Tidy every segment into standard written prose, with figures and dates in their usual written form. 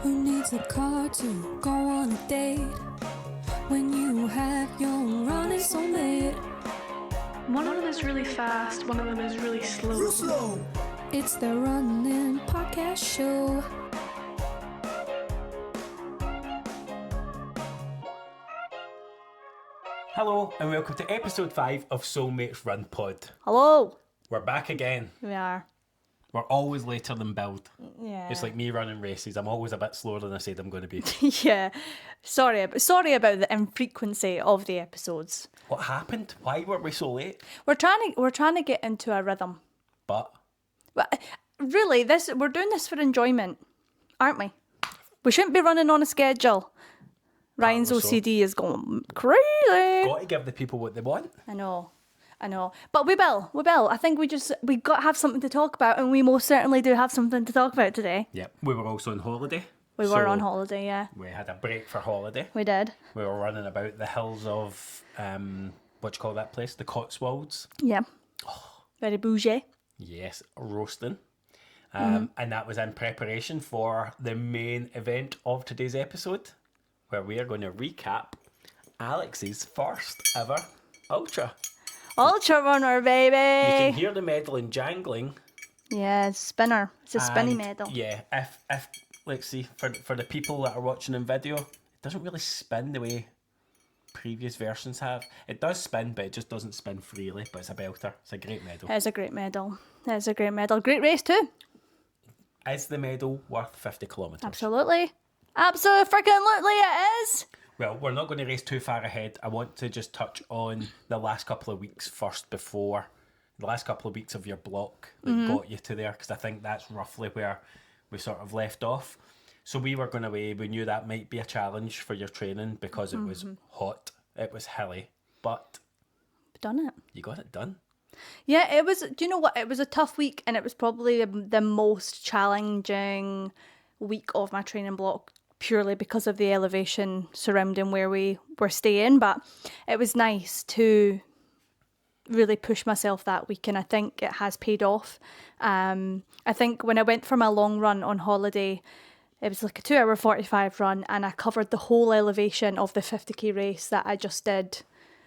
Who needs a car to go on a date when you have your running soulmate? One of them is really fast, one of them is really slow. It's the Running Podcast Show. Hello and welcome to episode 5 of Soulmates Run Pod. Hello. We're back again. We are. We're always later than build. Yeah. It's like me running races. I'm always a bit slower than I said I'm going to be. Yeah. Sorry about the infrequency of the episodes. What happened? Why were we so late? We're trying to get into a rhythm. But Really, we're doing this for enjoyment, aren't we? We shouldn't be running on a schedule. Ryan's Apparently OCD is going crazy. got to give the people what they want. I know. But we will. I think we got to have something to talk about, and we most certainly do have something to talk about today. Yep. We were also on holiday. We were on holiday, yeah. We had a break for holiday. We did. We were running about the hills of, what do you call that place? The Cotswolds. Yeah. Very bougie. Yes, roasting. And that was in preparation for the main event of today's episode, where we are going to recap Alex's first ever ultra. Ultra runner, You baby. can hear the medal and jangling. Yeah, it's spinner. It's a spinny and, medal. Yeah, if let's see, for the people that are watching in video, it doesn't really spin the way previous versions have. It does spin, but it just doesn't spin freely. But it's a belter. It's a great medal. It's a great medal. Great race too. Is the medal worth 50 kilometres? Absolutely. Absolutely it is. Well, we're not going to race too far ahead. I want to just touch on the last couple of weeks first before the last couple of weeks of your block that got you to there, because I think that's roughly where we sort of left off. So we were going away. We knew that might be a challenge for your training because it was hot, it was hilly, but We've done it. you got it done. Yeah, it was. Do you know what? It was a tough week, and it was probably the most challenging week of my training block, purely because of the elevation surrounding where we were staying. But it was nice to really push myself that week, and I think it has paid off. I think when I went for my long run on holiday, it was like a 2-hour 45 run, and I covered the whole elevation of the 50k race that I just did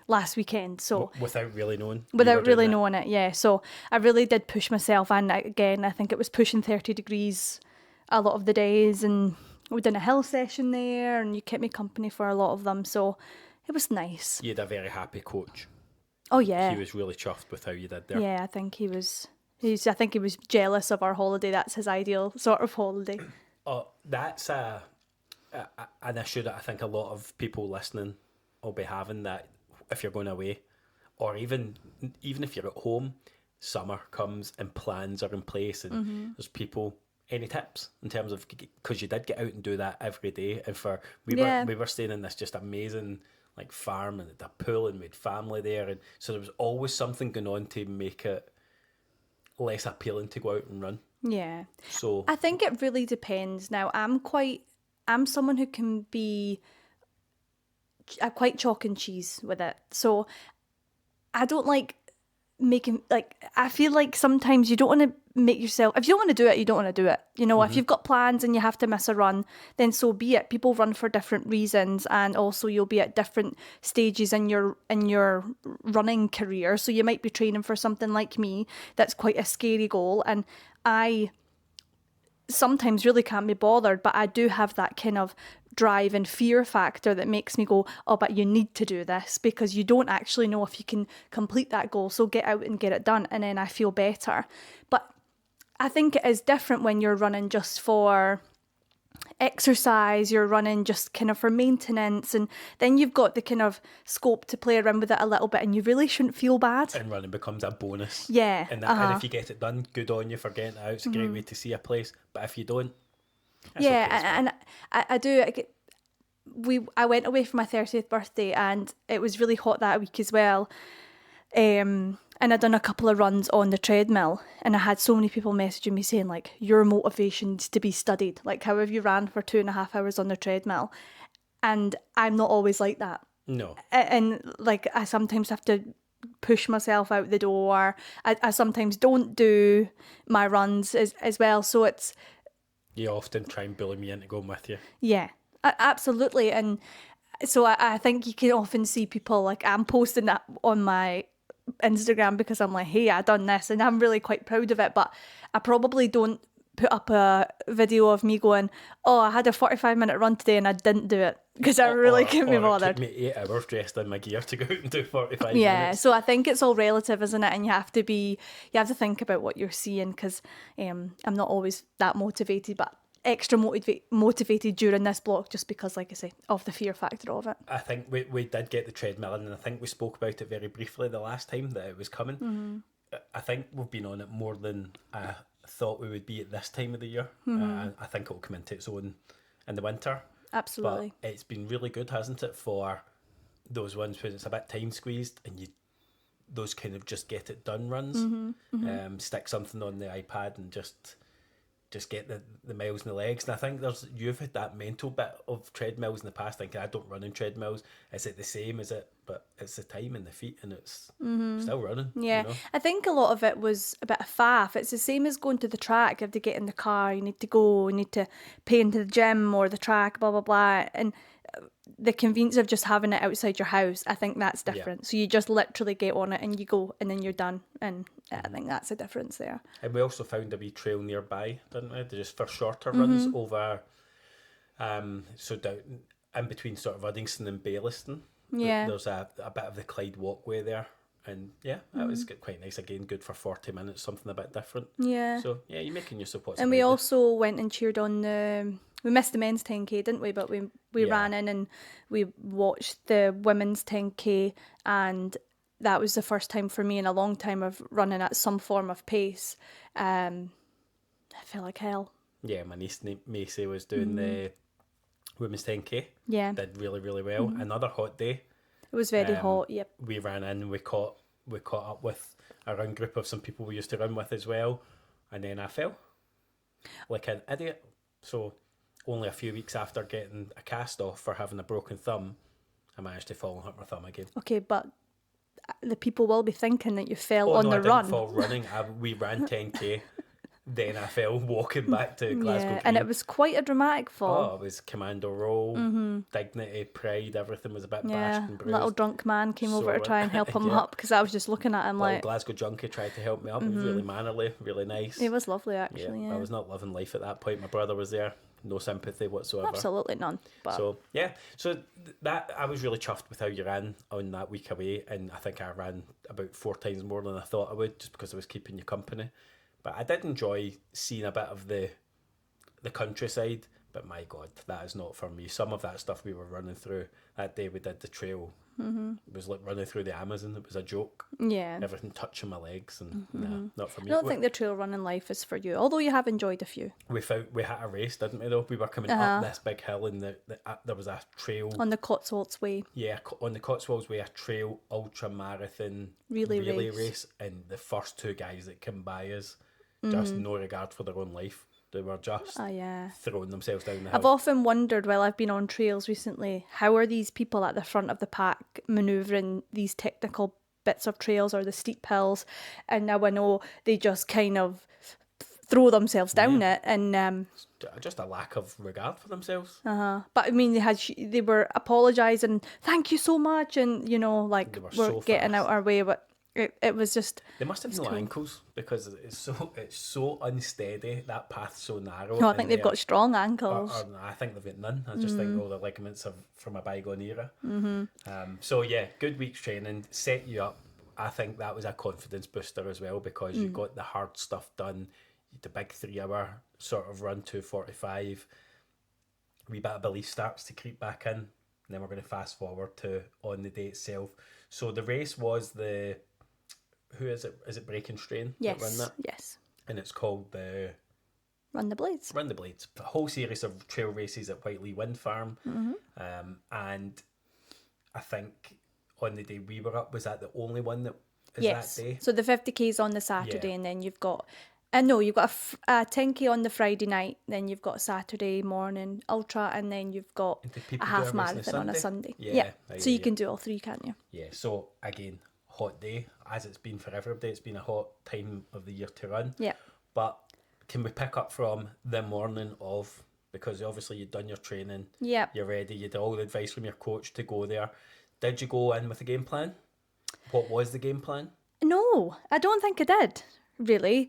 last weekend. So Without really knowing. without really knowing it, yeah. So I really did push myself, and again, I think it was pushing 30 degrees a lot of the days, and we did a hill session there, and you kept me company for a lot of them, so it was nice. You had a very happy coach. Oh yeah. He was really chuffed with how you did there. Yeah, I think he was. I think he was jealous of our holiday. That's his ideal sort of holiday. Oh, that's an issue that I think a lot of people listening will be having, that if you're going away, or even if you're at home, summer comes and plans are in place, and there's people. Any tips in terms of, because you did get out and do that every day, and we were staying in this just amazing like farm, and a pool, and we had family there, and so there was always something going on to make it less appealing to go out and run. Yeah. So I think it really depends. Now, I'm someone who can be quite chalk and cheese with it. So I don't like making, like, I feel like sometimes you don't want to make yourself, if you don't want to do it, you don't want to do it. You know, if you've got plans and you have to miss a run, then so be it. People run for different reasons, and also you'll be at different stages in your running career. So you might be training for something like me that's quite a scary goal, and I sometimes really can't be bothered, but I do have that kind of drive and fear factor that makes me go, oh, but you need to do this, because you don't actually know if you can complete that goal, so get out and get it done, and then I feel better. But I think it is different when you're running just for exercise, you're running just kind of for maintenance, and then you've got the kind of scope to play around with it a little bit, and you really shouldn't feel bad. and running becomes a bonus. Yeah. And if you get it done, good on you for getting it out. It's a great way to see a place. But if you don't, it's Yeah, okay as well. and I do. I went away for my 30th birthday, and it was really hot that week as well. And I'd done a couple of runs on the treadmill, and I had so many people messaging me saying, like, your motivation's to be studied. Like, how have you ran for 2.5 hours on the treadmill? And I'm not always like that. No. And like, I sometimes have to push myself out the door. I sometimes don't do my runs as well. So You often try and bully me into going with you. Yeah, absolutely. And so I think you can often see people like, I'm posting that on my Instagram because I'm like, hey, I done this, and I'm really quite proud of it. But I probably don't put up a video of me going, oh, I had a 45-minute run today and I didn't do it because I really couldn't be bothered. It took me 8 hours dressed in my gear to go out and do 45 Yeah, minutes. so I think it's all relative, isn't it? And you have to think about what you're seeing, because I'm not always that motivated, but extra motivated during this block, just because, like I say, of the fear factor of it. I think we did get the treadmill in, and I think we spoke about it very briefly the last time that it was coming. Mm-hmm. I think we've been on it more than I thought we would be at this time of the year. I think it'll come into its own in the winter. Absolutely. But it's been really good, hasn't it, for those ones when it's a bit time squeezed and you those kind of just get it done runs. Stick something on the iPad and just get the miles in the legs. And I think you've had that mental bit of treadmills in the past, thinking I don't run in treadmills. Is it the same? Is it? But it's the time and the feet, and it's still running. Yeah, you know? I think a lot of it was a bit of faff. It's the same as going to the track. You have to get in the car, you need to go, you need to pay into the gym or the track, blah, blah, blah. And the convenience of just having it outside your house, I think that's different. Yeah. So you just literally get on it and you go and then you're done. And I think that's a difference there. And we also found a wee trail nearby, didn't we? Just for shorter runs over, so down in between sort of Uddingston and Bayliston. Yeah. There's a bit of the Clyde walkway there. And yeah, that was quite nice. Again, good for 40 minutes, something a bit different. Yeah. So yeah, you're making use of what's And we also went and cheered on we missed the men's 10k, didn't we? But we ran in and we watched the women's 10k, and that was the first time for me in a long time of running at some form of pace. I felt like hell. Yeah, my niece Macy was doing the women's 10k. Yeah. Did really, really well. Another hot day. It was very hot, yep. We ran in and we caught up with a run group of some people we used to run with as well. And then I fell like an idiot. So only a few weeks after getting a cast off for having a broken thumb, I managed to fall and hurt my thumb again. Okay, but the people will be thinking that you fell on the I run. Didn't fall running. We ran 10k. Then I fell walking back to Glasgow. Yeah, and it was quite a dramatic fall. Oh, it was commando roll, dignity, pride, everything was a bit bashed and bruised. Little drunk man came over to try and help him up, because I was just looking at him Little like... Glasgow junkie tried to help me up. It was really mannerly, really nice. It was lovely, actually, yeah. I was not living life at that point. My brother was there. No sympathy whatsoever. Absolutely none. But... So, yeah. So that I was really chuffed with how you ran on that week away, and I think I ran about 4 times more than I thought I would, just because I was keeping you company. But I did enjoy seeing a bit of the countryside, but my God, that is not for me. Some of that stuff we were running through that day we did the trail, it was like running through the Amazon. It was a joke. Yeah. Everything touching my legs, and nah, not for me. I don't think the trail running life is for you, although you have enjoyed a few. We had a race, didn't we, though? We were coming up this big hill, and there was a trail. On the Cotswolds Way. Yeah, on the Cotswolds Way, a trail ultra marathon relay race, and the first 2 guys that came by us, just no regard for their own life. They were just throwing themselves down the hill. I've often wondered, while I've been on trails recently, how are these people at the front of the pack manoeuvring these technical bits of trails or the steep hills? And now I know they just kind of throw themselves down it, and just a lack of regard for themselves. But I mean, they were apologising, thank you so much, and like we're so getting fast. out our way, but it was just... They must have no ankles, because it's so unsteady, that path's so narrow. No, I think they've got strong ankles. Or I think they've got none. I just think all the ligaments are from a bygone era. So yeah, good week's training, set you up. I think that was a confidence booster as well, because you got the hard stuff done. The big 3-hour sort of run, 2:45. Wee bit of belief starts to creep back in. And then we're going to fast forward to on the day itself. So the race was who is it? Is it Break and Strain? Yes, that run that? yes. And it's called the... Run the Blades. Run the Blades. A whole series of trail races at Whiteley Wind Farm. And I think on the day we were up, was that the only one that is that day? So the 50k's on the Saturday, and then you've got... no, you've got a 10k on the Friday night, then you've got Saturday morning ultra, and then you've got a half marathon on a Sunday. Yeah. So you can do all 3, can't you? Yeah, so again, hot day, as it's been for everybody. It's been a hot time of the year to run. Yeah. But can we pick up from the morning of, because obviously you'd done your training, Yep. you're ready, you had all the advice from your coach to go there. Did you go in with a game plan? What was the game plan? No, I don't think I did, really.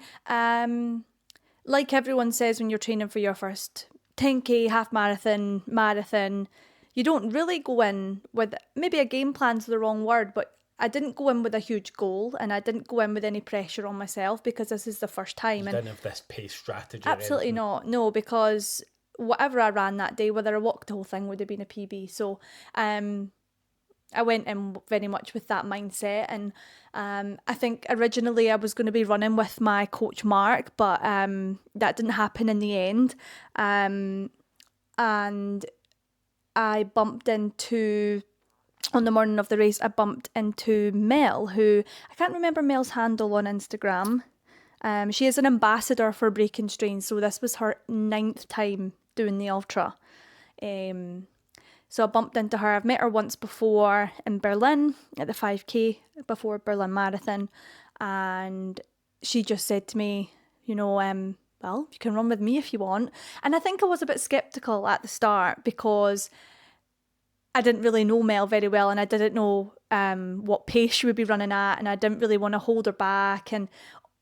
Like everyone says when you're training for your first 10K, half marathon, you don't really go in with, maybe a game plan's the wrong word, but I didn't go in with a huge goal, and I didn't go in with any pressure on myself because this is the first time. You And didn't have this pace strategy. absolutely not, no, because whatever I ran that day, whether I walked the whole thing, would have been a PB. So I went in very much with that mindset, and I think originally I was going to be running with my coach Mark, but that didn't happen in the end. And I bumped into, on the morning of the race, I bumped into Mel, who, I can't remember Mel's handle on Instagram. She is an ambassador for Breaking Strains, so this was her 9th time doing the ultra. So I bumped into her. I've met her once before in Berlin at the 5K before Berlin Marathon, and she just said to me, well, you can run with me if you want. And I think I was a bit sceptical at the start because I didn't really know Mel very well, and I didn't know what pace she would be running at, and I didn't really want to hold her back. And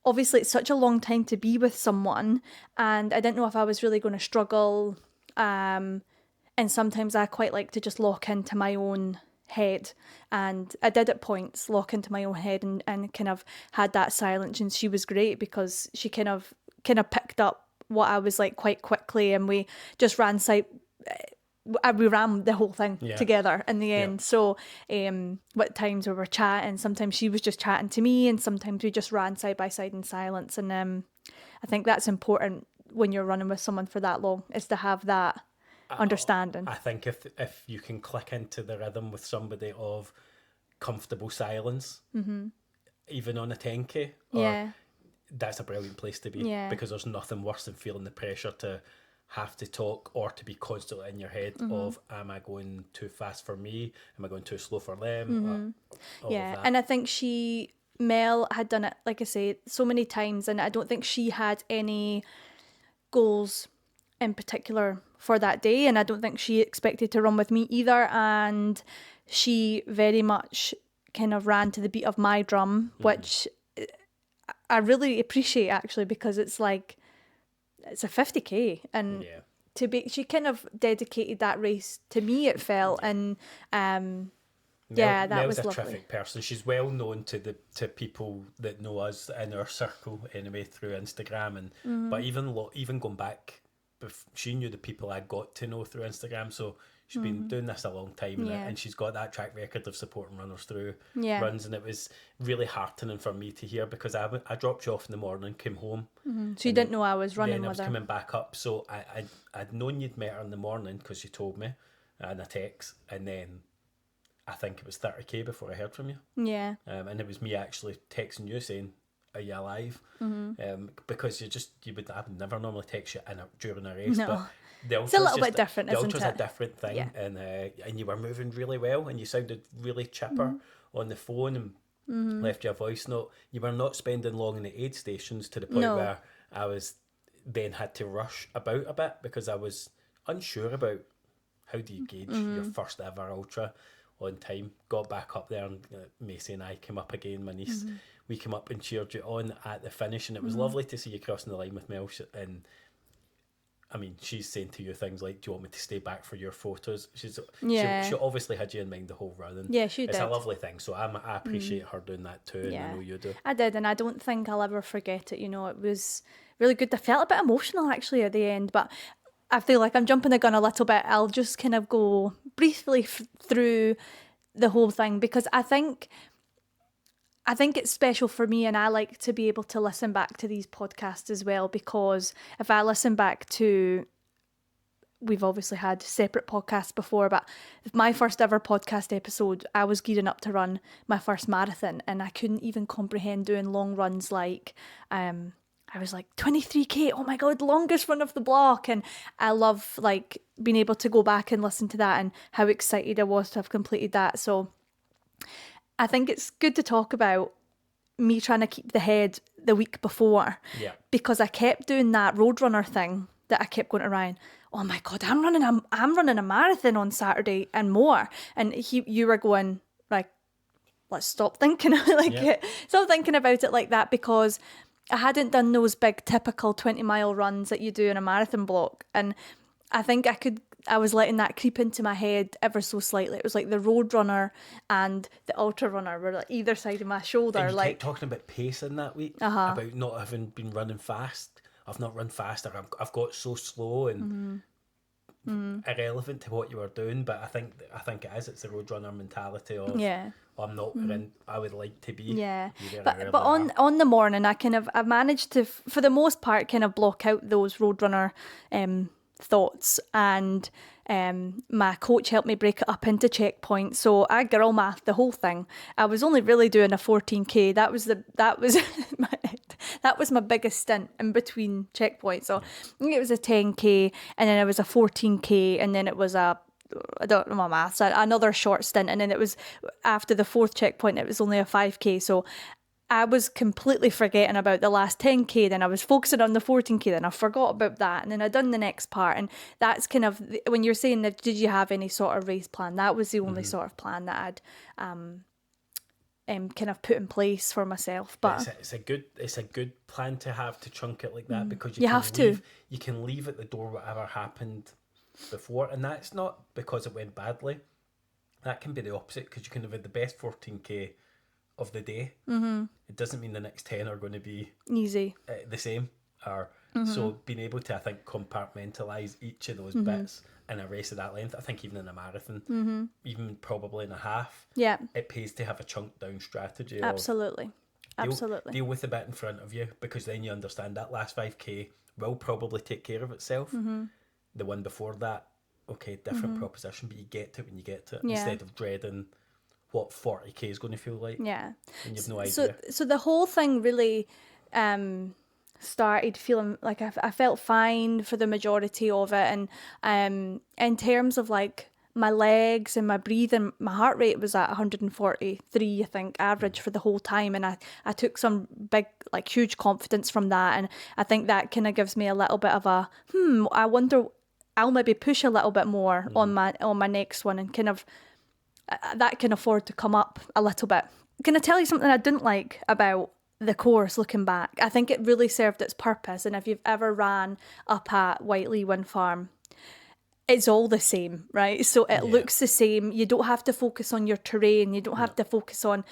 obviously it's such a long time to be with someone, and I didn't know if I was really going to struggle. And sometimes I quite like to just lock into my own head. And I did at points lock into my own head and kind of had that silence. And she was great because she kind of picked up what I was like quite quickly. And we just ran we ran the whole thing together in the end. So what times we were chatting, sometimes she was just chatting to me, and sometimes we just ran side by side in silence. And I think that's important when you're running with someone for that long, is to have that understanding. I think if you can click into the rhythm with somebody of comfortable silence, even on a 10K, that's a brilliant place to be, because there's nothing worse than feeling the pressure to have to talk or to be constantly in your head of, am I going too fast for me? Am I going too slow for them? And I think Mel had done it, like I say, so many times, and I don't think she had any goals in particular for that day, and I don't think she expected to run with me either, and she very much kind of ran to the beat of my drum, which I really appreciate actually, because it's like, it's a 50K, and she kind of dedicated that race to me, it felt, and that Mel's was a lovely. terrific person. She's well known to people that know us in our circle anyway through Instagram, and but even going back, she knew the people I got to know through Instagram, so she's been doing this a long time, and she's got that track record of supporting runners through runs, and it was really heartening for me to hear, because I dropped you off in the morning, came home, so you didn't know I was running then I with was her. coming back up, so I'd known you'd met her in the morning because you told me in a text, and then I think it was 30K before I heard from you, and it was me actually texting you saying, are you alive? Because I would never normally text you during a race, but it's a little bit different, the isn't ultra's it? a different thing, and you were moving really well, and you sounded really chipper on the phone, and left you a voice note. You were not spending long in the aid stations to the point where I was then had to rush about a bit, because I was unsure about how do you gauge your first ever ultra on time. Got back up there, and Macy and I came up again, my niece. We came up and cheered you on at the finish, and it was lovely to see you crossing the line with Mel. And I mean, she's saying to you things like, do you want me to stay back for your photos? She obviously had you in mind the whole run, and she it's did. a lovely thing, so I appreciate her doing that too, and I know you do. I did, and I don't think I'll ever forget it. It was really good. I felt a bit emotional actually at the end, but I feel like I'm jumping the gun a little bit. I'll just kind of go briefly through the whole thing, because I think it's special for me, and I like to be able to listen back to these podcasts as well, because if I listen back to, we've obviously had separate podcasts before, but my first ever podcast episode, I was gearing up to run my first marathon, and I couldn't even comprehend doing long runs like, I was like 23K, oh my God, longest run of the block. And I love like being able to go back and listen to that, and how excited I was to have completed that. So I think it's good to talk about me trying to keep the head the week before. Yeah. Because I kept doing that roadrunner thing that I kept going to Ryan, oh my God, I'm running a marathon on Saturday and more. And you were going, like, let's stop thinking stop thinking about it like that, because I hadn't done those big typical 20-mile runs that you do in a marathon block. And I think I was letting that creep into my head ever so slightly. It was like the road runner and the ultra runner were like either side of my shoulder. And you like kept talking about pacing that week, about not having been running fast. I've not run faster. I've got so slow and irrelevant to what you were doing. But I think it is. It's the road runner mentality of I'm not. I would like to be. Yeah, but on the morning, I've managed to, for the most part, kind of block out those roadrunner thoughts, and my coach helped me break it up into checkpoints. So I girl mathed the whole thing. I was only really doing a 14k. That was my biggest stint in between checkpoints. So I think it was a 10k, and then it was a 14k, and then it was I don't know my maths, another short stint, and then it was after the fourth checkpoint it was only a 5k. So I was completely forgetting about the last 10k, then I was focusing on the 14k, then I forgot about that, and then I done the next part. And that's kind of, when you're saying that, did you have any sort of race plan, that was the only sort of plan that I'd kind of put in place for myself. But it's a good plan to have, to chunk it like that, because you can leave at the door whatever happened before, and that's not because it went badly. That can be the opposite, because you can have had the best 14k of the day. It doesn't mean the next 10 are going to be easy, the same. Or so being able to, I think, compartmentalize each of those bits in a race of that length. I think even in a marathon, even probably in a half, it pays to have a chunk down strategy. Absolutely. Deal with the bit in front of you, because then you understand that last 5k will probably take care of itself. The one before that, okay, different proposition, but you get to it when you get to it, instead of dreading what 40k is going to feel like. Yeah. And you've no idea. So the whole thing really started feeling like I felt fine for the majority of it. And in terms of like my legs and my breathing, my heart rate was at 143, I think, average for the whole time. And I took some big, like huge confidence from that. And I think that kind of gives me a little bit of a, I wonder, I'll maybe push a little bit more on my next one, and kind of, that can afford to come up a little bit. Can I tell you something I didn't like about the course looking back? I think it really served its purpose. And if you've ever ran up at Whiteley Wind Farm, it's all the same, right? So it looks the same. You don't have to focus on your terrain. You don't have to focus on...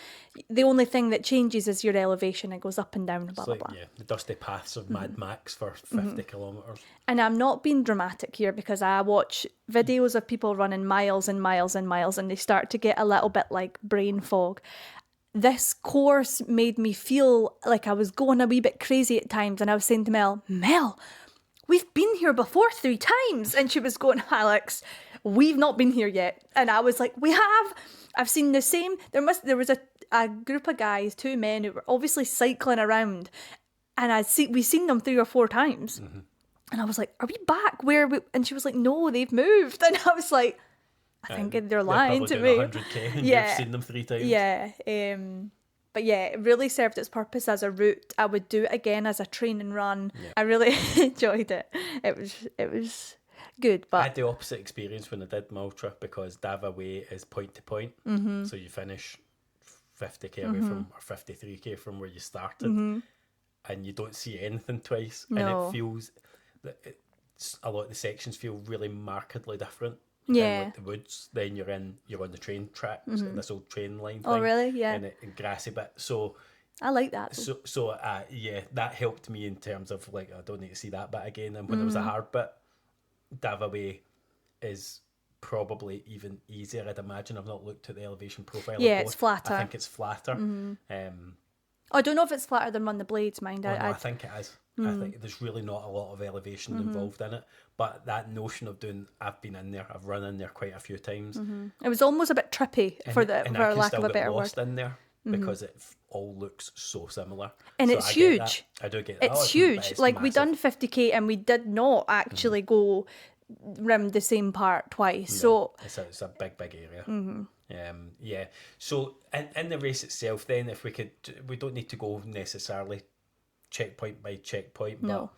The only thing that changes is your elevation. It goes up and down, blah, blah, blah. Yeah, the dusty paths of Mad Max for 50 kilometres. And I'm not being dramatic here, because I watch videos of people running miles and miles and miles, and they start to get a little bit like brain fog. This course made me feel like I was going a wee bit crazy at times, and I was saying to Mel, we've been here before 3 times. And she was going, Alex, we've not been here yet. And I was like, we have. I've seen the same. There was a group of guys, 2 men, who were obviously cycling around. And we seen them 3 or 4 times. And I was like, are we back? And she was like, no, they've moved. And I was like, I think they're lying to me. 100k and you've seen them 3 times. Yeah. But yeah, it really served its purpose as a route. I would do it again as a train and run. Yeah. I really enjoyed it. It was good. But I had the opposite experience when I did my ultra, because Dava Way is point to point. So you finish 50k away from, or 53k from where you started, and you don't see anything twice. No. And it feels that a lot of the sections feel really markedly different. Yeah, like the woods. Then you're on the train tracks, and this old train line thing. Oh, really? Yeah. And grassy bit. So I like that. So that helped me in terms of like, I don't need to see that bit again. And when there was a hard bit, Davaway is probably even easier, I'd imagine. I've not looked at the elevation profile. Yeah, it's flatter. I think it's flatter. I don't know if it's flatter than Run the Blades, mind. I think it is. I think there's really not a lot of elevation involved in it, but that notion of I've been in there, I've run in there quite a few times. It was almost a bit trippy, for lack of a better word. In there because it all looks so similar, and so it's huge. I do get that. It's huge. Like massive. We done 50k and we did not actually go round the same part twice. No, so it's a big area. Yeah. So in the race itself, then, if we don't need to go necessarily checkpoint by checkpoint, but No.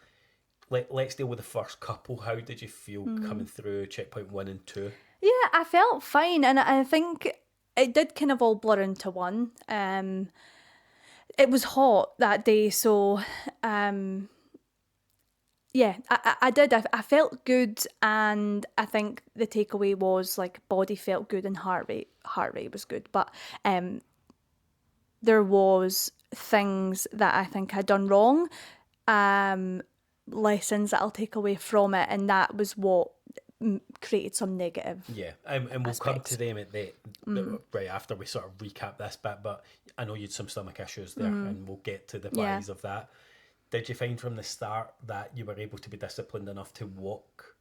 let's deal with the first couple. How did you feel coming through checkpoint 1 and 2? Yeah, I felt fine, and I think it did kind of all blur into one. It was hot that day, so yeah, I did. I felt good, and I think the takeaway was like body felt good and heart rate was good, but there was things that I think I'd done wrong, lessons that I'll take away from it, and that was what created some negative. Yeah, and we'll come aspects. to them at the right after we sort of recap this bit. But I know you had some stomach issues there, and we'll get to the Yeah. whys of that. Did you find from the start that you were able to be disciplined enough to walk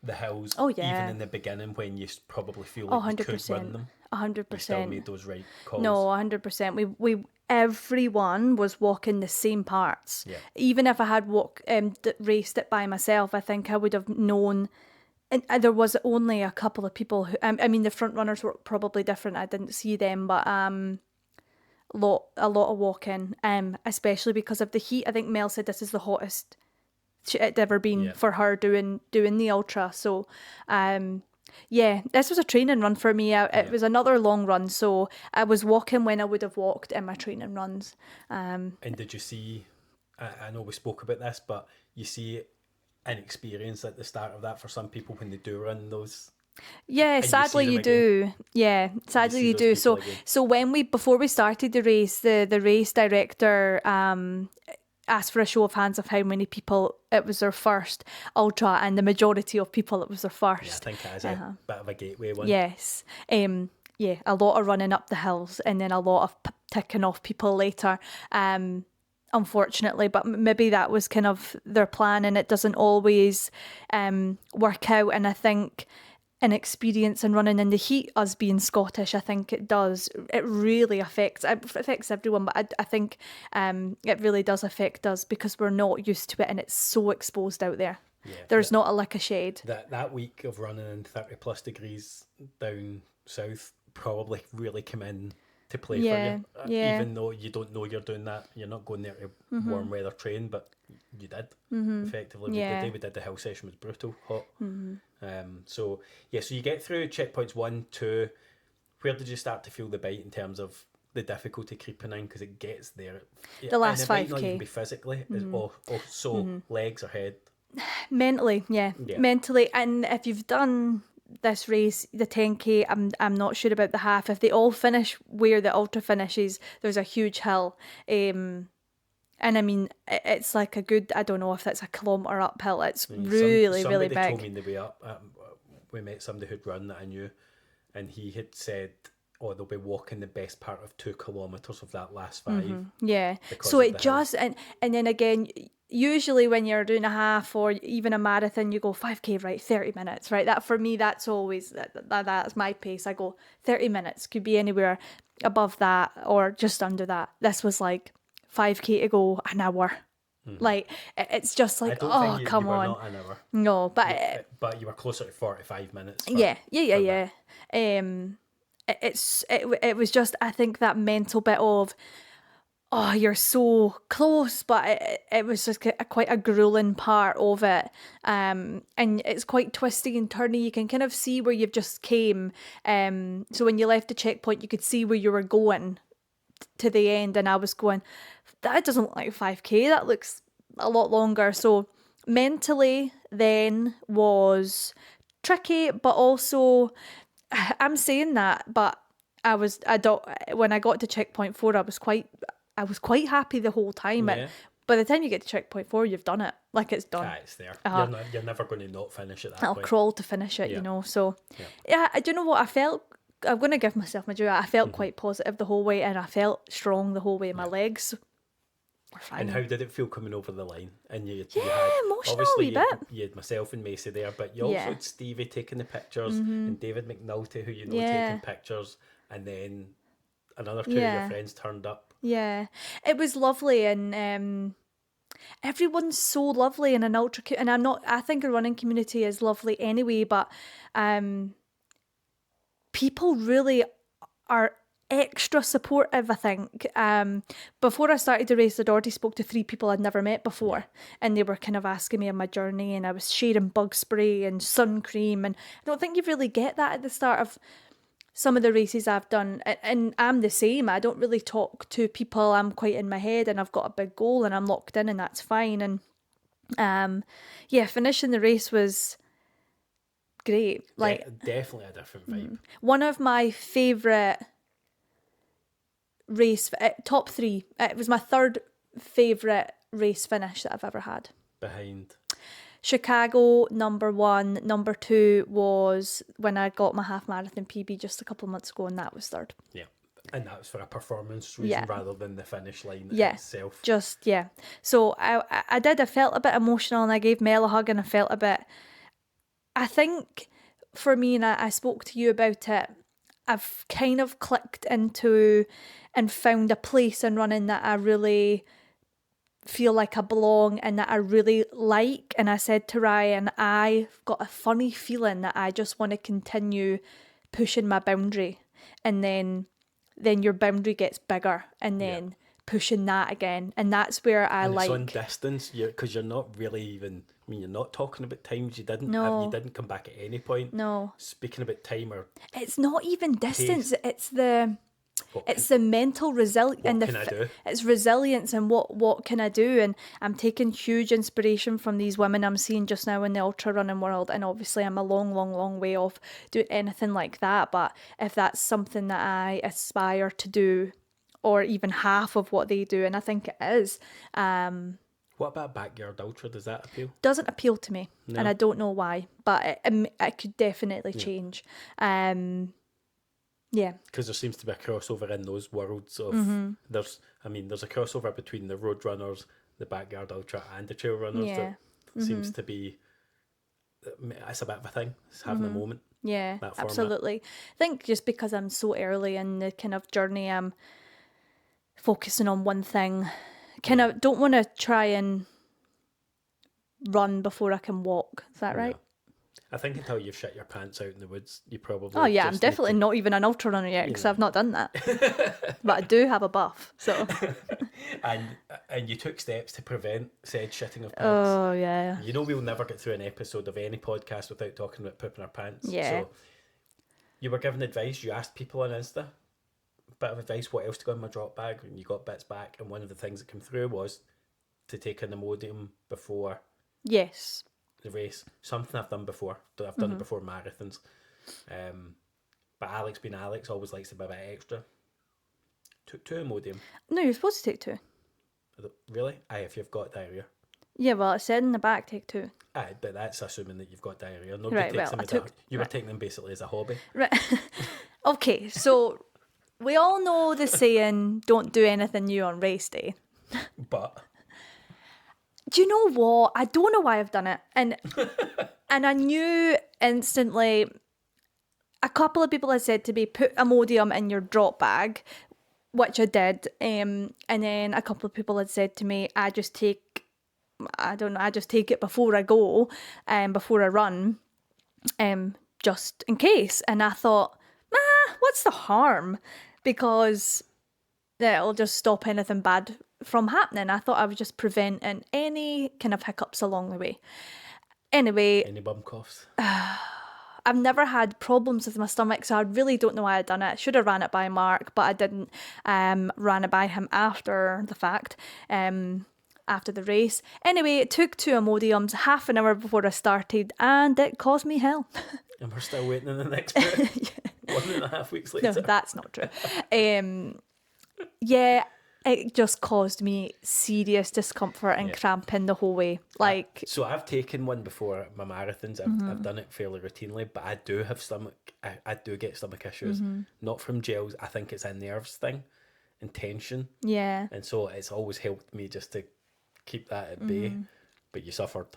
the hills? Oh, yeah. Even in the beginning when you probably feel Oh, like you could 100%. run them, 100%. you still made those right calls. No, 100%. We everyone was walking the same parts. Yeah. Even if I had raced it by myself, I think I would have known. And there was only a couple of people who. I mean, the front runners were probably different. I didn't see them, but a lot of walking. Especially because of the heat. I think Mel said this is the hottest it'd ever been for her doing the ultra. So, yeah, this was a training run for me. It was another long run, so I was walking when I would have walked in my training runs. And did you see? I know we spoke about this, but you see an experience at the start of that for some people when they do run those. Yeah, And sadly you see you them do. Yeah, sadly see you those do. people So again. so before we started the race, the race director asked for a show of hands of how many people it was their first ultra, and the majority of people it was their first. Yeah, I think it is a bit of a gateway one. Yes. Yeah, a lot of running up the hills and then a lot of ticking off people later. Unfortunately, but maybe that was kind of their plan, and it doesn't always work out. And I think an experience in running in the heat, us being Scottish, I think it does. It really affects everyone, but I think it really does affect us because we're not used to it, and it's so exposed out there. Yeah, There's not a lick of shade. That week of running in 30+ degrees down south probably really come in to play for you. Yeah. Even though you don't know you're doing that, you're not going there to warm weather train, but you did effectively. Yeah. The day we did the hill session was brutal, hot. So you get through checkpoints 1, 2. Where did you start to feel the bite in terms of the difficulty creeping in? Because it gets there. The last and it might not 5K. even be physically, legs or head. Mentally, Yeah. mentally. And if you've done this race, the 10K, I'm not sure about the half. If they all finish where the ultra finishes, there's a huge hill. And I mean, it's like a good, I don't know if that's a kilometre uphill. It's really Somebody big. told me on the way up, we met somebody who'd run that I knew, and he had said, oh, they'll be walking the best part of 2 kilometres of that last 5. Yeah. because So of it the just, and then again, usually when you're doing a half or even a marathon, you go 5K, right, 30 minutes, right? That for me, that's always, that's my pace. I go 30 minutes, could be anywhere above that or just under that. This was like 5K to go an hour. Like, it's just I like, don't oh, think you come were on. not an hour, No, but but you were closer to 45 minutes. yeah. that. It was just, I think, that mental bit of, oh, you're so close, but it was just quite a grueling part of it. And it's quite twisty and turny. You can kind of see where you've just came. So when you left the checkpoint, you could see where you were going to the end. And I was going, that doesn't look like 5K. That looks a lot longer. So mentally then was tricky, but also, I'm saying that, but when I got to checkpoint 4, I was quite happy the whole time. Yeah. And by the time you get to checkpoint 4, you've done it. Like, it's done. It's there. You're never going to not finish at that I'll point. crawl to finish it, Yeah. you know. So, yeah, do you know what? I felt, I'm going to give myself my due. I felt quite positive the whole way, and I felt strong the whole way. My legs were fine. And how did it feel coming over the line? And you Yeah, had, emotional obviously a wee bit. You had myself and Macy there, but you also Yeah. had Stevie taking the pictures and David McNulty, who you know Yeah. taking pictures, and then another 2 of Yeah. your friends turned up. Yeah, it was lovely, and everyone's so lovely in an ultra. And I think a running community is lovely anyway, but people really are extra supportive, I think. Before I started the race, I'd already spoke to 3 people I'd never met before, and they were kind of asking me on my journey, and I was sharing bug spray and sun cream, and I don't think you really get that at the start of some of the races I've done, and I'm the same. I don't really talk to people. I'm quite in my head, and I've got a big goal, and I'm locked in, and that's fine. And finishing the race was great. Like, definitely a different vibe. one of my favourite race, top 3. It was my 3rd favourite race finish that I've ever had. Behind Chicago, number 1. Number 2 was when I got my half marathon PB just a couple of months ago, and that was 3rd. Yeah. And that was for a performance reason rather than the finish line itself. So I felt a bit emotional, and I gave Mel a hug, and I felt a bit, I think for me, and I spoke to you about it, I've kind of clicked into and found a place in running that I really feel like I belong and that I really like. And I said to Ryan, I've got a funny feeling that I just want to continue pushing my boundary, and then your boundary gets bigger, and then pushing that again. And that's where I it's on distance, because you're not really even, I mean, you're not talking about times. You didn't you didn't come back at any point. No. Speaking about time or it's not even distance. Pace. It's the mental resilience and can I do? It's resilience and what can I do? And I'm taking huge inspiration from these women I'm seeing just now in the ultra running world. And obviously I'm a long way off doing anything like that. But if that's something that I aspire to do, or even half of what they do, and I think it is. What about backyard ultra? Does that appeal? Doesn't appeal to me, No. and I don't know why. But it could definitely change. Yeah. Because there seems to be a crossover in those worlds of there's a crossover between the road runners, the backyard ultra, and the trail runners that seems to be, it's a bit of a thing. It's having a moment. Yeah, that format. absolutely. I think just because I'm so early in the kind of journey, I'm focusing on one thing. Kind of don't want to try and run before I can walk. Is that right? I think until you've shit your pants out in the woods, you probably. Oh yeah, I'm definitely not even an ultra runner yet because I've not done that. But I do have a buff, so. and you took steps to prevent said shitting of pants. Oh yeah. You know we'll never get through an episode of any podcast without talking about pooping our pants. Yeah. So you were giving advice. You asked people on Insta, bit of advice, what else to go in my drop bag, and you got bits back. And one of the things that came through was to take an Imodium before. Yes. The race, something I've done before. I've done it before marathons, but Alex being Alex always likes to be a bit extra. Took 2 Imodium. No, you're supposed to take 2. Really? Aye, if you've got diarrhea. Yeah, well, it said in the back take 2. Aye, but that's assuming that you've got diarrhea. Nobody takes them you were taking them basically as a hobby. Right. Okay, so we all know the saying, "Don't do anything new on race day." But. Do you know what? I don't know why I've done it. And I knew instantly, a couple of people had said to me, put Imodium in your drop bag, which I did. And then a couple of people had said to me, I just take it before I go, before I run, just in case. And I thought, what's the harm? Because it'll just stop anything bad from happening. I thought I was just preventing any kind of hiccups along the way. Anyway, any bum coughs? I've never had problems with my stomach, so I really don't know why I'd done it. I should have ran it by Mark, but I didn't. Ran it by him after the fact, after the race. Anyway, it took 2 Imodiums half an hour before I started, and it caused me hell. And we're still waiting in the next bit. 1.5 weeks later. No, that's not true. Yeah, it just caused me serious discomfort and cramping the whole way. Like, so I've taken one before at my marathons. I've done it fairly routinely, but I do have I do get stomach issues. Not from gels. I think it's a nerves thing and tension. Yeah. And so it's always helped me just to keep that at bay. But you suffered.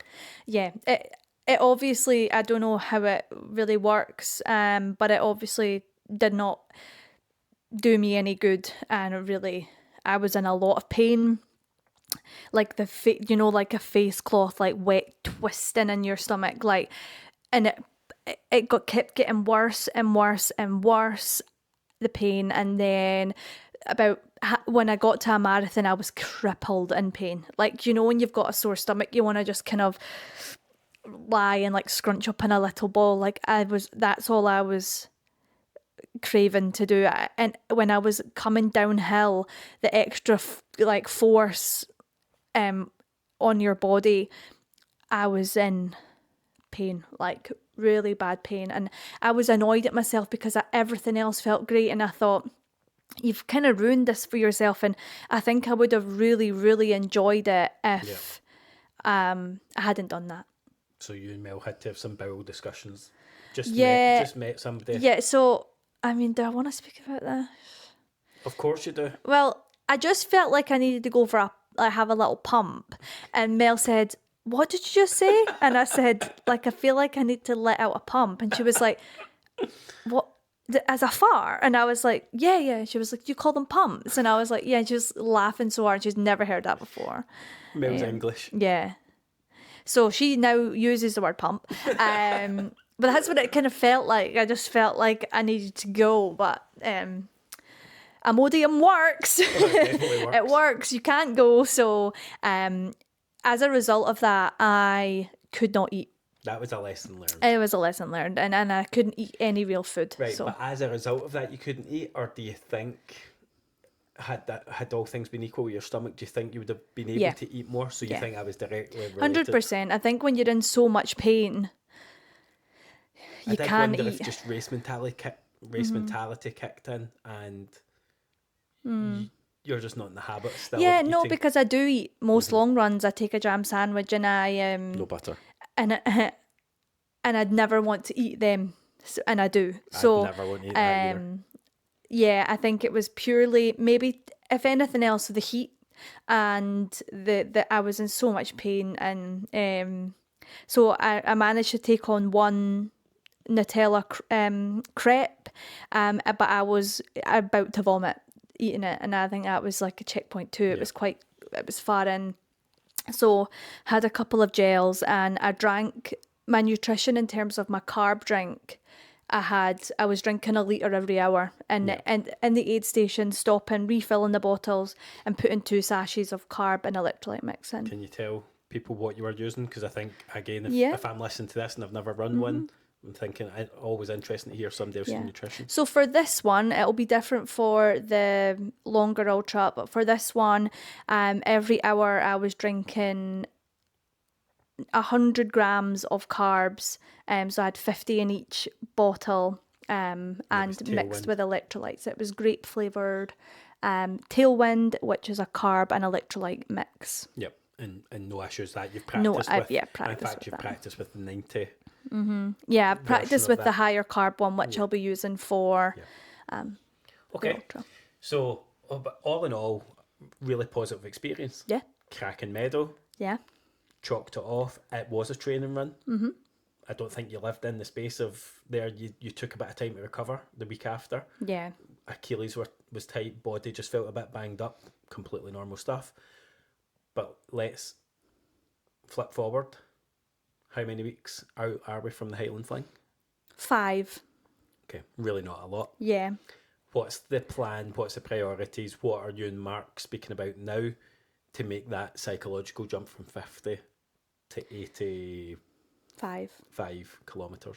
Yeah. It obviously, I don't know how it really works, but it obviously did not do me any good, and really, I was in a lot of pain, like like a face cloth, like wet twisting in your stomach, like, and it kept getting worse and worse and worse, the pain. And then when I got to a marathon, I was crippled in pain. Like, you know, when you've got a sore stomach, you want to just kind of lie and like scrunch up in a little ball. Like that's all I was craving to do. And when I was coming downhill, the extra like force on your body, I was in pain, like really bad pain. And I was annoyed at myself because everything else felt great, and I thought, you've kind of ruined this for yourself. And I think I would have really, really enjoyed it if I hadn't done that. So you and Mel had to have some bowel discussions. Just met somebody. Yeah, so, I mean, do I want to speak about this? Of course you do. Well, I just felt like I needed to go for have a little pump. And Mel said, what did you just say? And I said, like, I feel like I need to let out a pump. And she was like, what? As a fart? And I was like, yeah. She was like, you call them pumps? And I was like, yeah. And she was laughing so hard. She's never heard that before. Mel's English. Yeah. So she now uses the word pump. But that's what it kind of felt like. I just felt like I needed to go. But Imodium works. It works. You can't go. So as a result of that, I could not eat. That was a lesson learned. It was a lesson learned, and I couldn't eat any real food. Right, so. But as a result of that, you couldn't eat, or do you think, had all things been equal with your stomach, do you think you would have been able to eat more? So you think I was directly related? 100%. I think when you're in so much pain, you can't eat. If just race mentality kicked in, and you're just not in the habit still. Yeah, of no, eating. because I do eat most long runs. I take a jam sandwich, and I no butter. and I'd never want to eat them, and I do. So I'd never want to eat that either. Yeah, I think it was purely, maybe if anything else, the heat, and the I was in so much pain, and so I managed to take on one Nutella crepe, but I was about to vomit eating it, and I think that was like a checkpoint too. It was far in. So had a couple of gels, and I drank my nutrition in terms of my carb drink. I was drinking 1 litre every hour, and in the aid station, stopping, refilling the bottles, and putting 2 sachets of carb and electrolyte mix in. Can you tell people what you were using? Because I think, again, if I'm listening to this and I've never run one, I'm thinking it's always interesting to hear somebody else's nutrition. So for this one, it'll be different for the longer ultra, but for this one, every hour I was drinking 100 grams of carbs, so I had 50 in each bottle, and mixed with electrolytes. It was grape flavoured, Tailwind, which is a carb and electrolyte mix. Yep, and no issues that you've practiced with. Practiced in fact, you've practiced with the 90. Yeah, I've practiced with the higher carb one, which I'll be using for okay. the ultra. So, but all in all, really positive experience. Yeah. Cracking medal. Yeah. Chalked it off. It was a training run. I don't think you lived in the space of there. You took a bit of time to recover the week after. Yeah. Achilles was tight, body just felt a bit banged up, completely normal stuff. But let's flip forward. How many weeks out are we from the Highland Fling? 5. Okay, really not a lot. Yeah. What's the plan? What's the priorities? What are you and Mark speaking about now to make that psychological jump from 50 to 85 kilometres?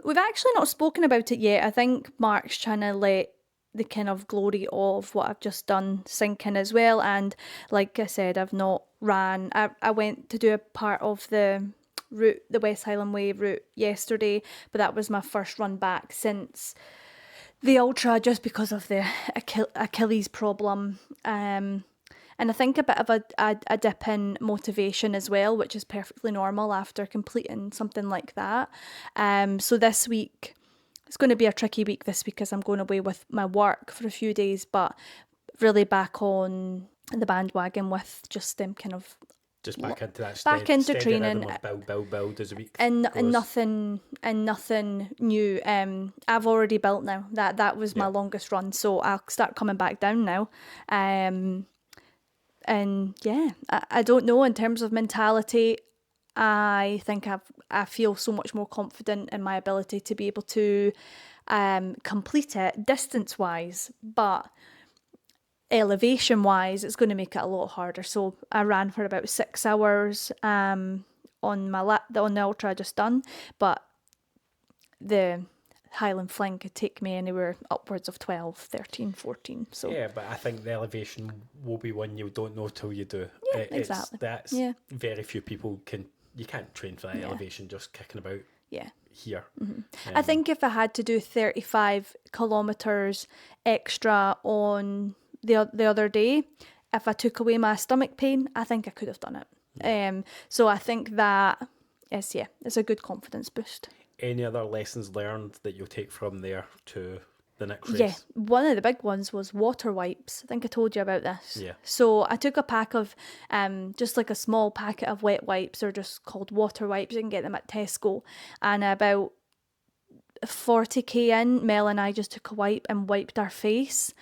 We've actually not spoken about it yet. I think Mark's trying to let the kind of glory of what I've just done sink in as well. And like I said, I've not ran. I went to do a part of the route, the West Highland Way route yesterday, but that was my first run back since the ultra, just because of the Achilles problem. And I think a bit of a dip in motivation as well, which is perfectly normal after completing something like that. So this week, it's going to be a tricky week this week as I'm going away with my work for a few days, but really back on the bandwagon with just them kind of... Just back into that back into training, build as a week and goes. nothing new. I've already built now. That was my longest run, so I'll start coming back down now. And yeah, I don't know, in terms of mentality, I think I feel so much more confident in my ability to be able to complete it distance wise, but elevation wise it's going to make it a lot harder. So I ran for about 6 hours on the ultra I just done, but the Highland Fling could take me anywhere upwards of 12, 13, 14. So Yeah, but I think the elevation will be one you don't know till you do. Yeah, exactly. That's Yeah. very few people you can't train for that Yeah. elevation just kicking about yeah. here. I think if I had to do 35 kilometres extra on the other day, if I took away my stomach pain, I think I could have done it. So I think that it's a good confidence boost. Any other lessons learned that you'll take from there to the next race? Yeah, one of the big ones was water wipes. I think I told you about this. Yeah. So I took a pack of, just like a small packet of wet wipes. They're just called water wipes. You can get them at Tesco. And about 40k in, Mel and I just took a wipe and wiped our face.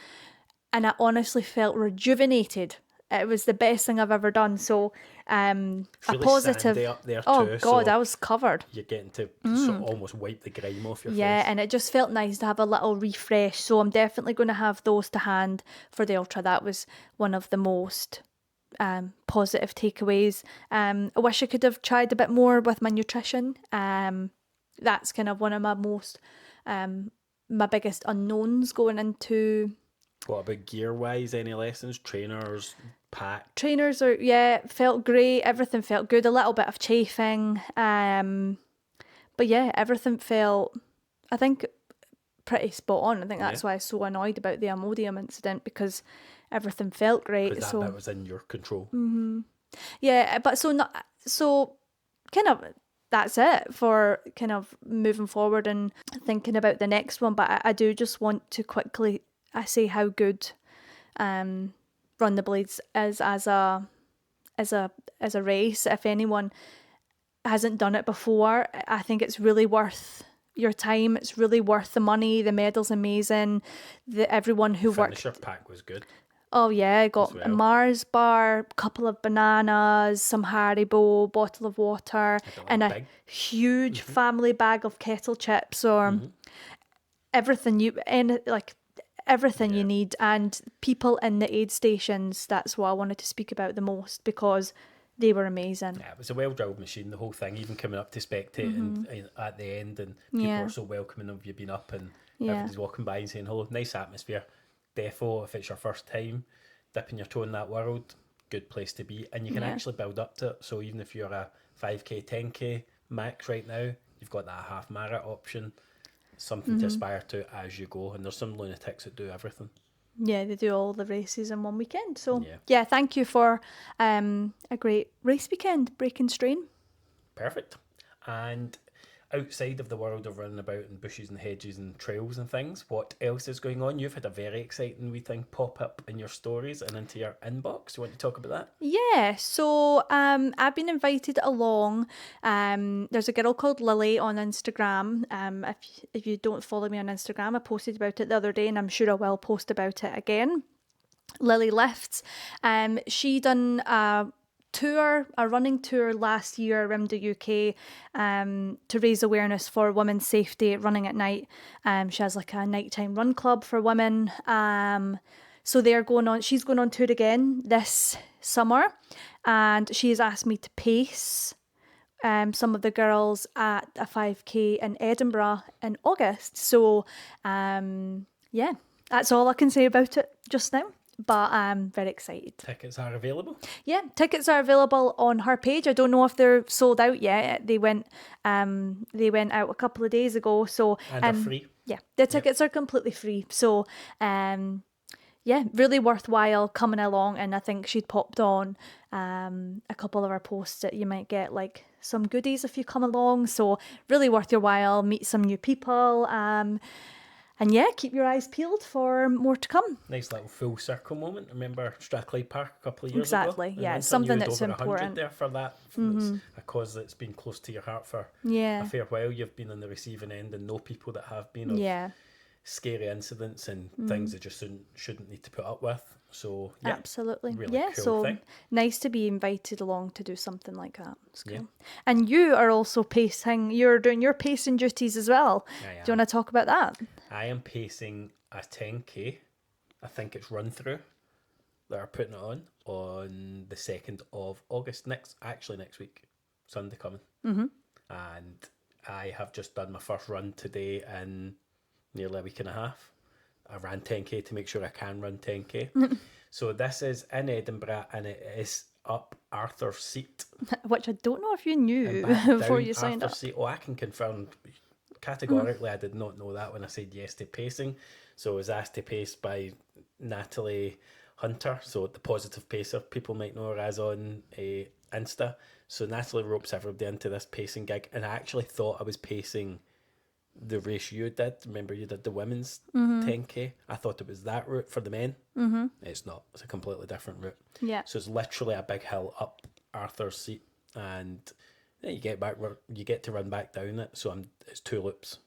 And I honestly felt rejuvenated. It was the best thing I've ever done. So It's a really positive. sandy up there Oh too, God, so I was covered. you're getting to sort of almost wipe the grime off your Yeah, face. and it just felt nice to have a little refresh. So I'm definitely going to have those to hand for the ultra. That was one of the most positive takeaways. I wish I could have tried a bit more with my nutrition. That's kind of one of my most my biggest unknowns going into. What about gear wise? Any lessons? Trainers, pack? Trainers felt great. Everything felt good. A little bit of chafing, but yeah, everything felt, I think, pretty spot on. I think that's why I was so annoyed about the Imodium incident, because everything felt great. Because that bit was in your control. Yeah, but so kind of that's it for kind of moving forward and thinking about the next one. But I do just want to quickly say how good Run the Blades is as a race. If anyone hasn't done it before, I think it's really worth your time. It's really worth the money. The medal's amazing. Everyone who worked. Finisher pack was good. Oh yeah, I got well. a Mars bar, couple of bananas, some Haribo, bottle of water, and a big. huge family bag of kettle chips or everything you need, and people in the aid stations. That's what I wanted to speak about the most, because they were amazing. Yeah, it was a well-drilled machine, the whole thing, even coming up to spectate and at the end, and people are so welcoming of you being up, and everybody's walking by and saying hello. Nice atmosphere. Defo, if it's your first time dipping your toe in that world, good place to be, and you can actually build up to it. So even if you're a 5k 10k max right now, you've got that half marathon option, something to aspire to as you go. And there's some lunatics that do everything. Yeah, they do all the races in one weekend. So yeah, thank you for a great race weekend, Breaking Strain. Perfect. And outside of the world of running about in bushes and hedges and trails and things, what else is going on? You've had a very exciting wee thing pop up in your stories and into your inbox. You want to talk about that? Yeah, so I've been invited along. There's a girl called Lily on Instagram. If you don't follow me on Instagram, I posted about it the other day, and I'm sure I will post about it again. Lily Lifts. She done a running tour last year around the UK to raise awareness for women's safety running at night. She has like a nighttime run club for women. So she's going on tour again this summer, and she has asked me to pace some of the girls at a 5k in Edinburgh in August. So yeah, that's all I can say about it just now. But I'm very excited. Tickets are available? Yeah, tickets are available on her page. I don't know if they're sold out yet. They went out a couple of days ago. So And they're free? Yeah, the tickets are completely free. So yeah, really worthwhile coming along. And I think she'd popped on a couple of our posts that you might get like some goodies if you come along. So really worth your while. Meet some new people. And yeah, keep your eyes peeled for more to come. Nice little full circle moment. Remember Strathclyde Park a couple of years Exactly, ago? yeah, something that's over 100 important. there for that. It's a cause that's been close to your heart for a fair while. You've been on the receiving end and know people that have been of scary incidents and things they just shouldn't need to put up with. So yeah, Absolutely. really Yeah, cool so thing. nice to be invited along to do something like that. It's cool. Yeah. And you are also pacing, you're doing your pacing duties as well. I Do you am. want to talk about that? I am pacing a 10k. I think it's run through. They're putting it on the 2nd of August. Next week, Sunday coming. And I have just done my first run today in nearly a week and a half. I ran 10k to make sure I can run 10k. So this is in Edinburgh, and it is up Arthur's Seat. Which I don't know if you knew And back before down you signed Arthur's up. Seat. Oh, I can confirm categorically I did not know that when I said yes to pacing. So I was asked to pace by Natalie Hunter, so the positive pacer, people might know her as on Insta. So Natalie ropes everybody into this pacing gig, and I actually thought I was pacing the race you did. Remember, you did the women's 10k. I thought it was that route for the men. It's not. It's a completely different route. Yeah. So it's literally a big hill up Arthur's Seat, and then you get to run back down it. So it's 2 loops,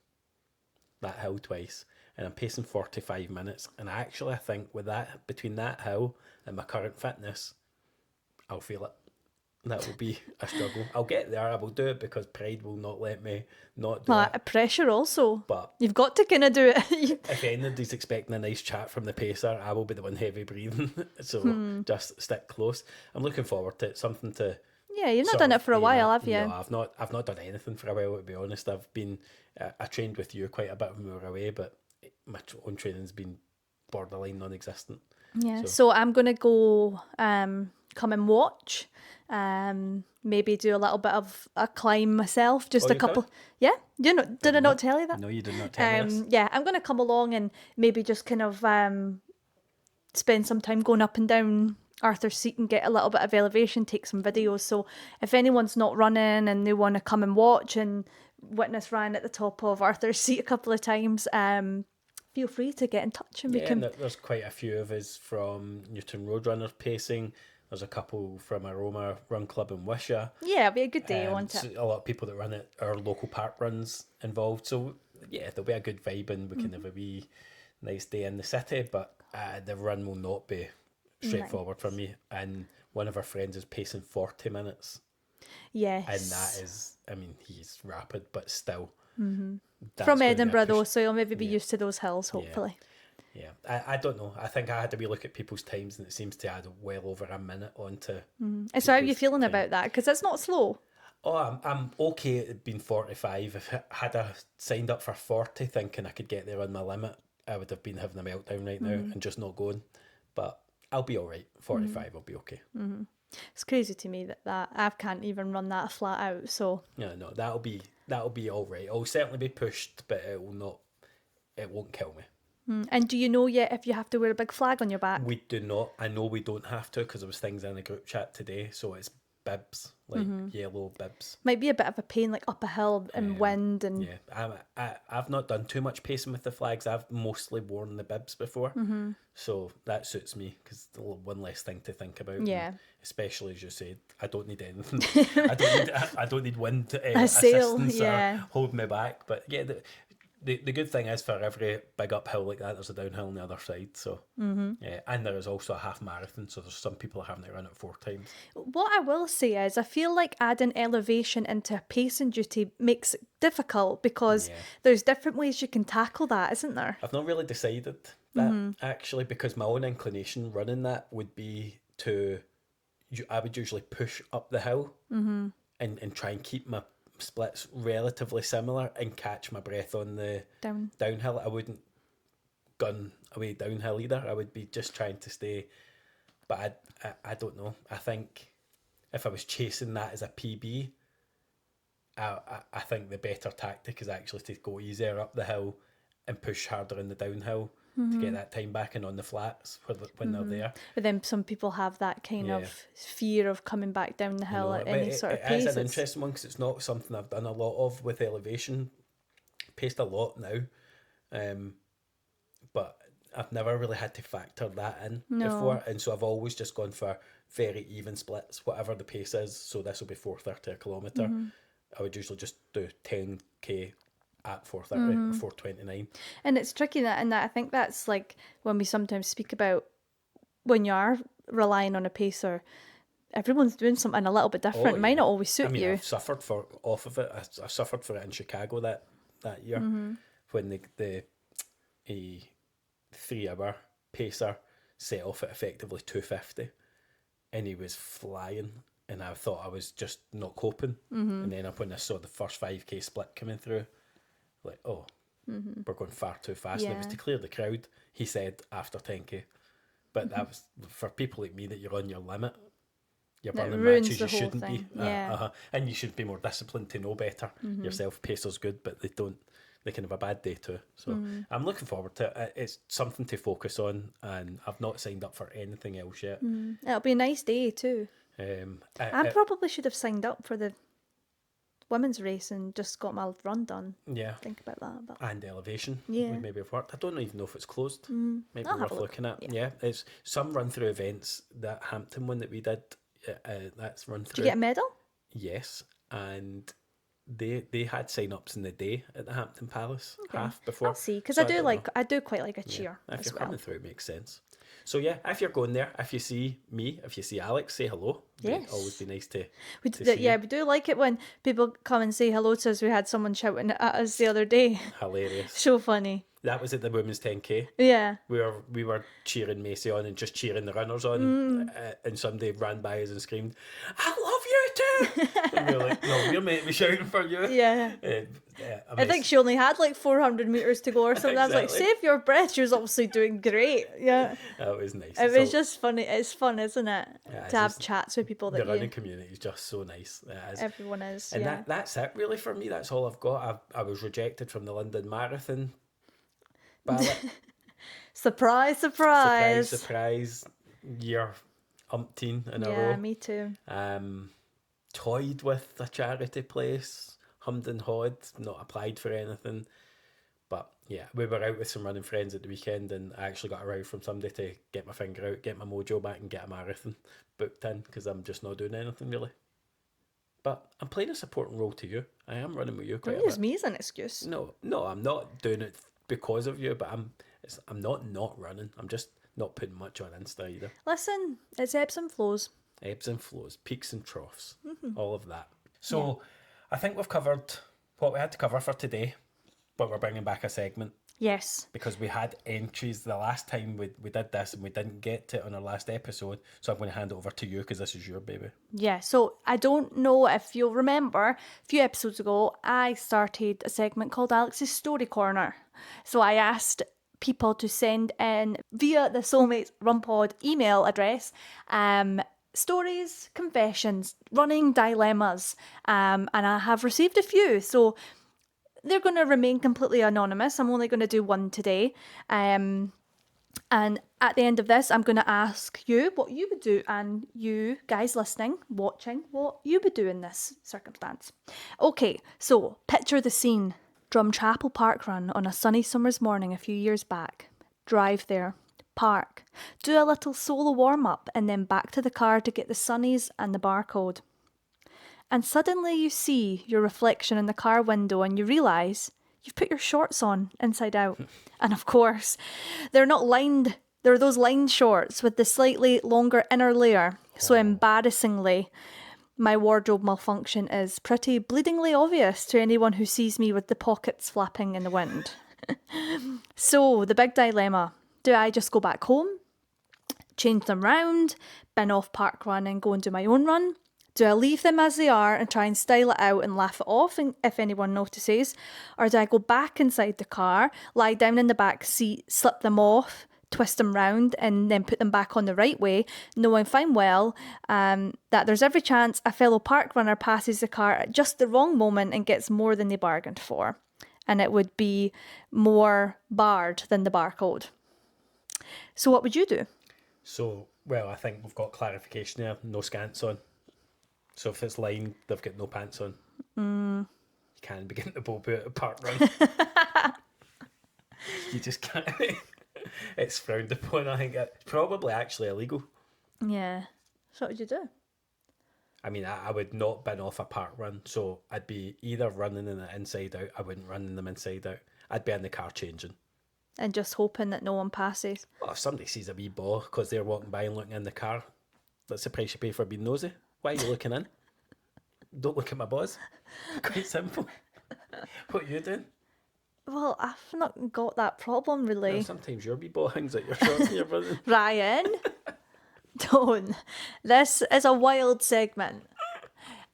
that hill twice, and I'm pacing 45 minutes. And actually, I think with that, between that hill and my current fitness, I'll feel it. That will be a struggle. I'll get there. I will do it because pride will not let me not do it. Pressure also. But You've got to kind of do it. if anybody's expecting a nice chat from the pacer, I will be the one heavy breathing. So just stick close. I'm looking forward to it. Something to. Yeah, you've not sort done of it for a aim while, at. have you? No, I've not done anything for a while, to be honest. I've been. I trained with you quite a bit when we were away, but my own training's been borderline non-existent. Yeah. So I'm gonna go come and watch. Maybe do a little bit of a climb myself, just a you're couple. coming? Yeah, you know, did I not tell you that? No, you did not tell me this. Yeah, I'm gonna come along and maybe just kind of spend some time going up and down Arthur's Seat and get a little bit of elevation, take some videos. So if anyone's not running and they want to come and watch and witness Ryan at the top of Arthur's Seat a couple of times, feel free to get in touch and we Yeah, can. and there's quite a few of us from Newton Roadrunners pacing. There's a couple from Aroma Run Club in Wishaw. Yeah, it'll be a good day, won't So it? a lot of people that run it, our local park runs involved. So yeah, there'll be a good vibe and we can have a wee nice day in the city. But the run will not be straightforward for me. And one of our friends is pacing 40 minutes. Yes. And that is, I mean, he's rapid, but still. From that's gonna be a Edinburgh though, push. so you'll maybe be used to those hills, hopefully. Yeah, I don't know. I think I had to be look at people's times, and it seems to add well over a minute onto. And so how are you people's feeling time. about that? Because it's not slow. Oh, I'm okay at being 45. If had I signed up for 40, thinking I could get there on my limit, I would have been having a meltdown right now and just not going. But I'll be all right. 45 will be okay. It's crazy to me that I can't even run that flat out. So No, that'll be all right. I'll certainly be pushed, but it won't kill me. And do you know yet if you have to wear a big flag on your back? We do not. I know we don't have to because there was things in the group chat today. So it's bibs, like yellow bibs. Might be a bit of a pain, like up a hill and wind and. Yeah, I've not done too much pacing with the flags. I've mostly worn the bibs before, so that suits me because one less thing to think about. Yeah. And especially as you said, I don't need anything. I don't need wind A sail, assistance yeah. or hold me back. But yeah, the good thing is for every big uphill like that, there's a downhill on the other side. So yeah, and there is also a half marathon. So there's some people having to run it 4 times. What I will say is, I feel like adding elevation into a pacing duty makes it difficult because there's different ways you can tackle that, isn't there? I've not really decided that actually, because my own inclination running that would be I would usually push up the hill and try and keep my splits relatively similar and catch my breath on the downhill. I wouldn't gun away downhill either. I would be just trying to stay. But I don't know. I think if I was chasing that as a PB, I think the better tactic is actually to go easier up the hill and push harder in the downhill to get that time back and on the flats when they're there. But then some people have that kind of fear of coming back down the hill at any sort of pace. It is an interesting one because it's not something I've done a lot of with elevation. Paced a lot now, but I've never really had to factor that in before, and so I've always just gone for very even splits, whatever the pace is. So this will be 4:30 a kilometre. I would usually just do 10k at 4:30 or 4:29. And it's tricky that I think that's like when we sometimes speak about when you are relying on a pacer, everyone's doing something a little bit different. It might not always suit I mean, you. I've suffered off of it. I suffered for it in Chicago that year when the 3-hour pacer set off at effectively 2:50, and he was flying, and I thought I was just not coping. And then up when I saw the first 5k split coming through, like, oh, we're going far too fast. And it was to clear the crowd, he said, after 10k. But that was for people like me that you're on your limit. You're That burning ruins matches the you whole shouldn't thing. be. Yeah. And you should be more disciplined to know better. Yourself, pacer's good, but they don't. They can have a bad day too. So I'm looking forward to it. It's something to focus on, and I've not signed up for anything else yet. It'll be a nice day too. I probably should have signed up for the women's race and just got my run done. Yeah. Think about that. But And Elevation Yeah. would maybe have worked. I don't even know if it's closed. Maybe I'll have worth a look. looking at. Yeah, it's some run through events. That Hampton one that we did, that's run did through. you get a medal? Yes, and they had sign-ups in the day at the Hampton Palace half before. I'll see, because So I do don't know. I do quite like a cheer If as you're well. coming through, it makes sense. So yeah, if you're going there, if you see me, if you see Alex, say hello. Yes. It'd always be nice to We see you. we do like it when people come and say hello to us. We had someone shouting at us the other day. Hilarious. So funny. That was at the women's 10k. Yeah. We were cheering Macy on and just cheering the runners on, and somebody ran by us and screamed, "I love you too!" And we were like, "No, we're meant to be shouting for you." Yeah. I think she only had like 400 meters to go or something. I was like, Exactly. save your breath. She was obviously doing great. Yeah. That was nice. It was just funny. It's fun, isn't it? Yeah, To have just chats with people the that running community is just so nice. It is. everyone is. And yeah. that's it really for me. That's all I've got. I was rejected from the London Marathon ballot. Surprise, surprise, surprise. surprise. Year umpteen in a Yeah, row. me too. Toyed with a charity place, hummed and hawed, not applied for anything. But yeah, we were out with some running friends at the weekend, and I actually got a row from somebody to get my finger out, get my mojo back, and get a marathon booked in, because I'm just not doing anything really. But I'm playing a supporting role to you. I am running with you quite Don't a use bit. me as an excuse. No, I'm not doing it because of you, but I'm not running. I'm just not putting much on Insta either. Listen, it's ebbs and flows. Ebbs and flows, peaks and troughs, all of that. So I think we've covered what we had to cover for today, but we're bringing back a segment Yes. because we had entries the last time we did this and we didn't get to it on our last episode. So I'm going to hand it over to you because this is your baby. Yeah, so I don't know if you'll remember, a few episodes ago, I started a segment called Alex's Story Corner. So I asked people to send in via the Soulmates Run Pod email address, stories, confessions, running dilemmas, and I have received a few. So they're going to remain completely anonymous. I'm only going to do one today. And at the end of this, I'm going to ask you what you would do, and you guys listening, watching, what you would do in this circumstance. Okay, so picture the scene. Drumchapel Park Run on a sunny summer's morning a few years back. Drive there, park, do a little solo warm-up, and then back to the car to get the sunnies and the barcode. And suddenly you see your reflection in the car window and you realise you've put your shorts on inside out. And of course, they're not lined, they're those lined shorts with the slightly longer inner layer. So embarrassingly, my wardrobe malfunction is pretty bleedingly obvious to anyone who sees me with the pockets flapping in the wind. So, the big dilemma. Do I just go back home, change them round, bin off Park Run and go and do my own run? Do I leave them as they are and try and style it out and laugh it off if anyone notices? Or do I go back inside the car, lie down in the back seat, slip them off, twist them round and then put them back on the right way, knowing fine well that there's every chance a fellow park runner passes the car at just the wrong moment and gets more than they bargained for? And it would be more barred than the barcode. So what would you do? So, well, I think we've got clarification there. No scants on. So if it's lined, they've got no pants on. You can't begin the boat at a park run. You just can't. It's frowned upon. I think it's probably actually illegal. Yeah. So what would you do? I mean, I would not bin off a park run, so I'd be either running in the inside out. I wouldn't run in them inside out. I'd be in the car changing. And just hoping that no one passes. Well, if somebody sees a wee ball because they're walking by and looking in the car, that's the price you pay for being nosy. Why are you looking in? Don't look at my boss. Quite simple. What are you doing? Well, I've not got that problem, really. Well, sometimes your wee ball hangs out your shorts and you're running. Ryan, don't. This is a wild segment.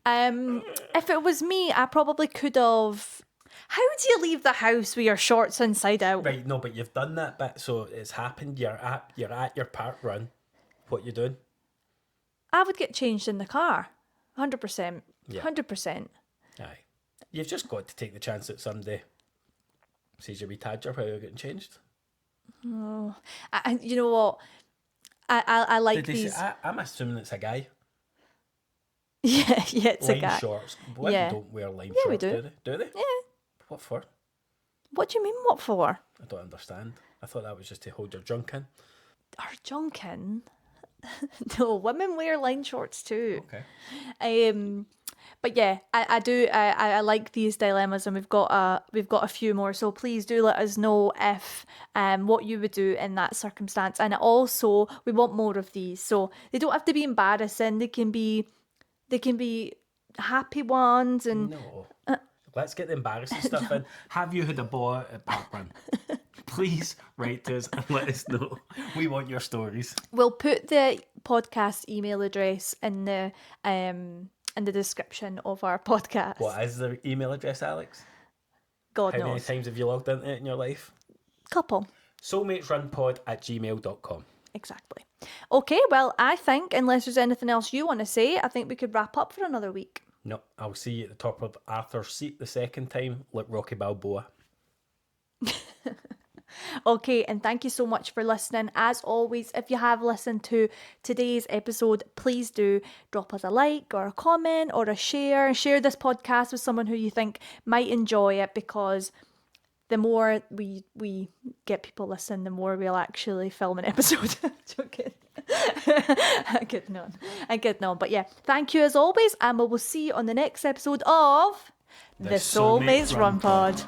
If it was me, I probably could have... How do you leave the house with your shorts inside out? Right, no, but you've done that bit, so it's happened. You're at your park run. What you doing? I would get changed in the car. 100%. Yeah. 100%. Aye. You've just got to take the chance that someday sees your wee tadger while you're getting changed. Oh, and you know what? I like Did they these. say, I'm assuming it's a guy. Yeah, it's Line a guy. shorts. Women Yeah. don't wear line Yeah, we shorts, do. do they? Do they? Yeah. What for? What do you mean, what for? I don't understand. I thought that was just to hold your junk in. Our junkin? No, women wear line shorts too. Okay. But yeah, I do. I like these dilemmas, and we've got a few more. So please do let us know if what you would do in that circumstance, and also we want more of these. So they don't have to be embarrassing. They can be happy ones, and No. Let's get the embarrassing stuff in. Have you had a ball at parkrun? Please write to us and let us know. We want your stories. we'll put the podcast email address in the description of our podcast. What is the email address, Alex? God How many knows. times have you logged into it in your life? Couple. soulmatesrunpod@gmail.com. Exactly. Okay, well, I think, unless there's anything else you want to say, I think we could wrap up for another week. No, I'll see you at the top of Arthur's seat the second time, like Rocky Balboa. Okay, and thank you so much for listening. As always, if you have listened to today's episode, please do drop us a like or a comment or a share. Share this podcast with someone who you think might enjoy it, because the more we get people listening, the more we'll actually film an episode. Joking. I'm kidding on. But yeah, thank you as always, and we will see you on the next episode of The Soulmates Run Pod.